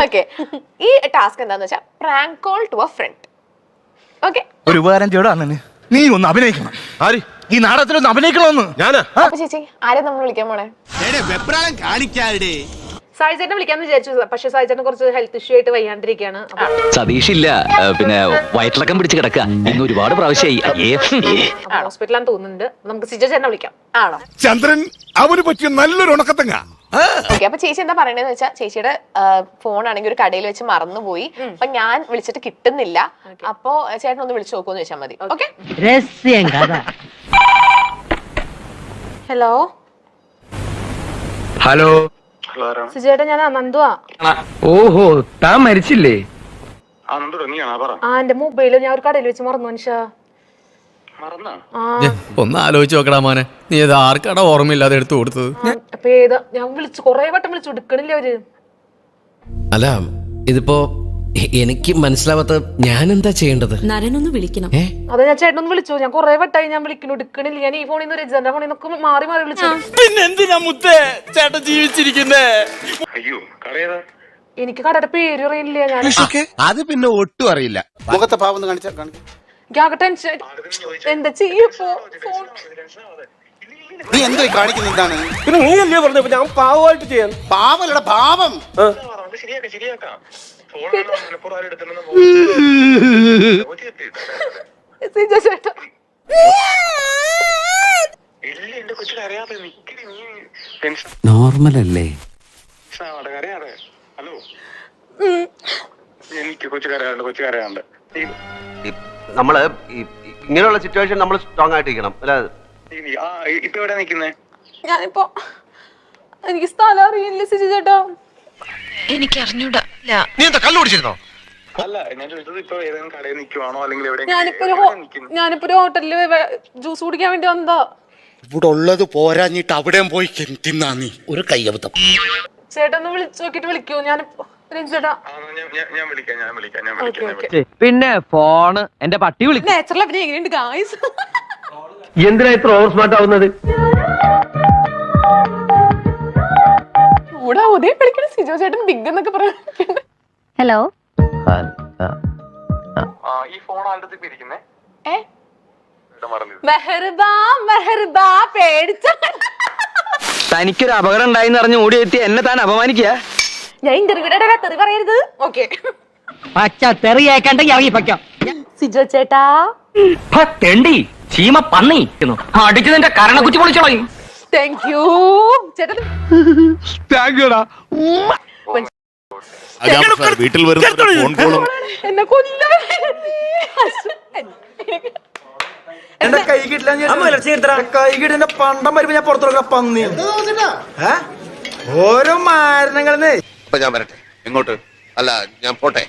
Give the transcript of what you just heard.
Okay, ഈ task എന്താന്ന് വെച്ചാൽ prank call to a friend. Okay, ഒരു ഉപകാരം ചെയ്യടാ അണ്ണന്, നീ ഒന്ന് അഭിനയിക്കണം. ആര് ഈ നാടകത്തിലൊന്ന് അഭിനയിക്കണമെന്ന്. ഞാനാ. അപ്പൊ ചേച്ചി ആരെ നമ്മൾ വിളിക്കാൻ പോണേ? സായിച്ചേട്ടനെ വിളിക്കാന്ന് വിചാരിച്ചു, പക്ഷെ സായിച്ചേട്ടൻ കുറച്ച് ഹെൽത്ത് ഇഷ്യൂ ആയിട്ട് വയ്യാണ്ടിരിക്കുകയാണ്. സതീഷില്ല, പിന്നെ വയറ്റിളക്കം പിടിച്ച് കിടക്കുക. ഇന്ന് ഒരുപാട് പ്രാവശ്യമായി. ഹോസ്പിറ്റലാന്ന് തോന്നുന്നുണ്ട്. നമുക്ക് സിജോ ചേട്ടനെ വിളിക്കാം. ആണോ? ചന്ദ്രൻ അവന് പറ്റിയ നല്ലൊരു ഉണക്കത്തങ്ങ. ഓക്കെ, അപ്പൊ ചേച്ചി എന്താ പറയണെന്ന് വെച്ചാൽ ചേച്ചിയുടെ ഫോൺ ആണെങ്കിൽ ഒരു കടയിൽ വെച്ച് മറന്നുപോയി. അപ്പൊ ഞാൻ വിളിച്ചിട്ട് കിട്ടുന്നില്ല. അപ്പൊ ചേട്ടൻ ഒന്ന് വിളിച്ചു നോക്കുമെന്ന് വെച്ചാൽ മതി. ഓക്കെ. ഹലോ ഹലോ, സിജേട്ടൻ, ഞാൻ നന്ദുവാ. ഓഹോ, താൻ മരിച്ചില്ലേ? എന്റെ മൊബൈല് ഞാൻ ഒരു കടയിൽ വെച്ച് മറന്നു മനുഷ്യ. ഒന്ന് ആലോചിച്ച് നോക്കടാ മോനെ, നീ ഇത് ആർക്കാടാ ഓർമ്മയില്ലാതെ എടുത്തു കൊടുത്തത്? അപ്പൊ ഏതാ, ഞാൻ വിളിച്ചു കൊറേ വട്ടം വിളിച്ചു, എടുക്കണില്ല അവര്. അല്ല, ഇതിപ്പോ എനിക്ക് മനസ്സിലാവാത്ത ഞാൻ എന്താ ചെയ്യേണ്ടത്? നരനൊന്ന് വിളിക്കണം. അതെ, ഞാൻ ചേട്ടനൊന്ന് വിളിച്ചു. ഞാൻ കൊറേ വട്ടായി ഞാൻ വിളിക്കുന്നു, എടുക്കണില്ല. ഞാൻ ഈ ഫോണിൽ നിന്ന് രജിതന്റെ ഫോണിൽ നിന്നൊക്കെ മാറി മാറി വിളിച്ചു. പിന്നെ എന്തിനാ മുത്തേ ചേട്ടൻ ജീവിച്ചിരിക്കുന്നേ? എനിക്ക് കടയുടെ പേര് അറിയില്ല. ഞാൻ അത് പിന്നെ ഒട്ടും അറിയില്ല. മുഖത്തെ ഭാവം കാണിച്ചാ ആകെ ടെൻഷൻ. എന്താ ചെയ്യപ്പോ? നീ എന്തോ കാണിക്കുന്ന എന്താണ്? പിന്നെ നീ അല്ലേ പറഞ്ഞപ്പോ ഞാൻ പാവമായിട്ട് ചെയ്യാൻ. പാവലട ഭാവം. സിജോ ചേട്ടാ, നോർമൽ അല്ലേ? നമ്മള് ഇങ്ങനെയുള്ള സിറ്റുവേഷൻ നമ്മൾ സ്ട്രോങ് ആയിട്ടിരിക്കണം. ഇപ്പൊ എവിടെ നിൽക്കുന്നേ? ഞാനിപ്പോ എനിക്ക് സ്ഥലം അറിയില്ല സിജോ ചേട്ടാ. എനിക്ക് അറിഞ്ഞൂടാ. നീ എന്താ കള്ളു കുടിച്ചിരുന്നോ? അല്ല, ഞാൻ ചോദിച്ചത് ഇപ്പൊ ഏതെങ്കിലും കടയിൽ നിൽക്കുവാണോ അല്ലെങ്കിൽ ഞാനിപ്പോ ഒരു ഹോട്ടലില് ജ്യൂസ് കുടിക്കാൻ വേണ്ടി വന്നതാ. ഇവിടെ ഉള്ളത് പോരാഞ്ഞിട്ട് അവിടെയും പോയി തിന്നാ നീ. ഒരു കയ്യബദ്ധം. ചേട്ടൻ ഒന്ന് വിളിച്ചു നോക്കിട്ട് വിളിക്കൂ. ഞാനിപ്പോ ചേട്ടാ ഞാൻ വിളിക്കാം. പിന്നെ ഫോണ് എന്റെ പട്ടി വിളിക്കും. നാച്ചുറൽ അഭിനയം എങ്ങനെയുണ്ട് ഗായ്സ്? എന്തിനാ ഇത്ര ഓവർ സ്മാർട്ട് ആവുന്നത്? കൂടെ ഉദയം വിളിക്കണം. സിജോ ചേട്ടൻ ബിഗ് എന്നൊക്കെ പറയുന്നുണ്ട്. ഹലോ, ഈ ഫോൺ ആളുടെ ഇരിക്കുന്നേ? മെഹർബാ പേടിച്ച. തനിക്കൊരു അപകടം ഉണ്ടായിന്ന് അറിഞ്ഞ് ഓടിയെത്തി എന്നെ താൻ അപമാനിക്കുക. ഞാൻ ഇന്റർവ്യൂടെ തെറി പറയരുത്. ഓക്കെ, പച്ച തെറിയേക്കണ്ടെങ്കിൽ ഇറങ്ങിപ്പോ. സിജോ ചേട്ടാ, തെണ്ടി ചീമ പന്നി അടിച്ചു നിന്റെ കരണക്കുറ്റി പൊളിച്ചോളി. താങ്ക് യു ചേട്ടൻ. വീട്ടിൽ വരുന്ന ഫോൺ കോളും എന്നെ കൊല്ല. എന്റെ കൈ കിട്ടില്ല, കൈ കിട്ടിന്റെ പണ്ടം വരുമ്പോ ഞാൻ പുറത്തു പന്നി. ഓരോ മാരണങ്ങളെന്നേ. ഇപ്പൊ ഞാൻ വരട്ടെ. എങ്ങോട്ട്? അല്ല, ഞാൻ പോട്ടെ.